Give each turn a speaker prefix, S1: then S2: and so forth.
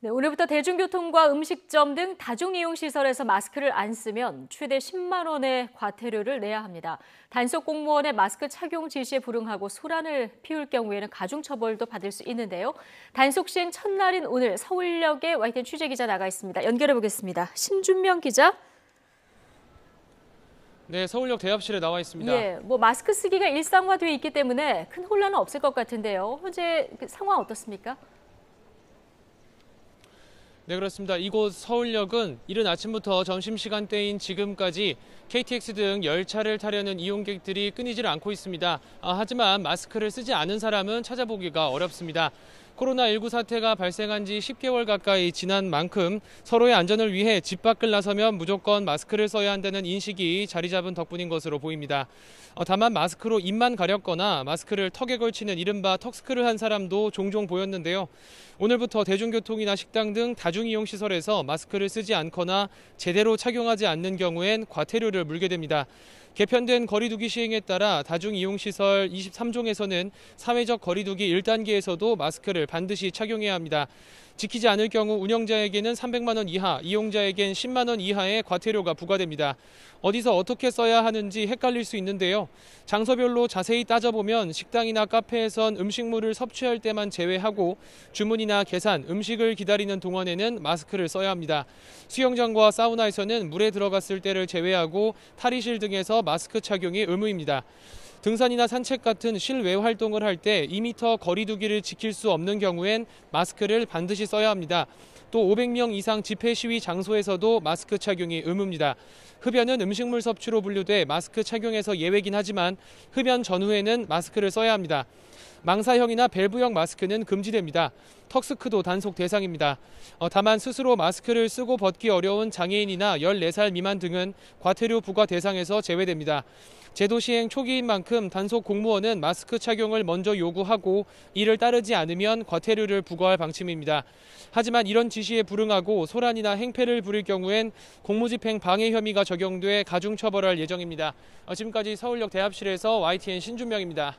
S1: 네, 오늘부터 대중교통과 음식점 등 다중이용시설에서 마스크를 안 쓰면 최대 10만 원의 과태료를 내야 합니다. 단속 공무원의 마스크 착용 지시에 불응하고 소란을 피울 경우에는 가중처벌도 받을 수 있는데요. 단속 시행 첫날인 오늘 서울역에 YTN 취재기자 나가 있습니다. 연결해 보겠습니다. 신준명 기자.
S2: 네, 서울역 대합실에 나와 있습니다.
S1: 예, 마스크 쓰기가 일상화돼 있기 때문에 큰 혼란은 없을 것 같은데요. 현재 그 상황 어떻습니까?
S2: 네, 그렇습니다. 이곳 서울역은 이른 아침부터 점심시간대인 지금까지 KTX 등 열차를 타려는 이용객들이 끊이질 않고 있습니다. 하지만 마스크를 쓰지 않은 사람은 찾아보기가 어렵습니다. 코로나19 사태가 발생한 지 10개월 가까이 지난 만큼 서로의 안전을 위해 집 밖을 나서면 무조건 마스크를 써야 한다는 인식이 자리 잡은 덕분인 것으로 보입니다. 다만 마스크로 입만 가렸거나 마스크를 턱에 걸치는 이른바 턱스크를 한 사람도 종종 보였는데요. 오늘부터 대중교통이나 식당 등 다중이용시설에서 마스크를 쓰지 않거나 제대로 착용하지 않는 경우엔 과태료를 물게 됩니다. 개편된 거리두기 시행에 따라 다중이용시설 23종에서는 사회적 거리두기 1단계에서도 마스크를 반드시 착용해야 합니다. 지키지 않을 경우 운영자에게는 300만 원 이하, 이용자에겐 10만 원 이하의 과태료가 부과됩니다. 어디서 어떻게 써야 하는지 헷갈릴 수 있는데요. 장소별로 자세히 따져보면 식당이나 카페에선 음식물을 섭취할 때만 제외하고 주문이나 계산, 음식을 기다리는 동안에는 마스크를 써야 합니다. 수영장과 사우나에서는 물에 들어갔을 때를 제외하고 탈의실 등에서 마스크 착용이 의무입니다. 등산이나 산책 같은 실외 활동을 할 때 2m 거리 두기를 지킬 수 없는 경우엔 마스크를 반드시 써야 합니다. 또 500명 이상 집회 시위 장소에서도 마스크 착용이 의무입니다. 흡연은 음식물 섭취로 분류돼 마스크 착용에서 예외긴 하지만 흡연 전후에는 마스크를 써야 합니다. 망사형이나 밸브형 마스크는 금지됩니다. 턱스크도 단속 대상입니다. 다만 스스로 마스크를 쓰고 벗기 어려운 장애인이나 14살 미만 등은 과태료 부과 대상에서 제외됩니다. 제도 시행 초기인 만큼 단속 공무원은 마스크 착용을 먼저 요구하고 이를 따르지 않으면 과태료를 부과할 방침입니다. 하지만 이런 지시에 불응하고 소란이나 행패를 부릴 경우엔 공무집행 방해 혐의가 적용돼 가중처벌할 예정입니다. 지금까지 서울역 대합실에서 YTN 신준명입니다.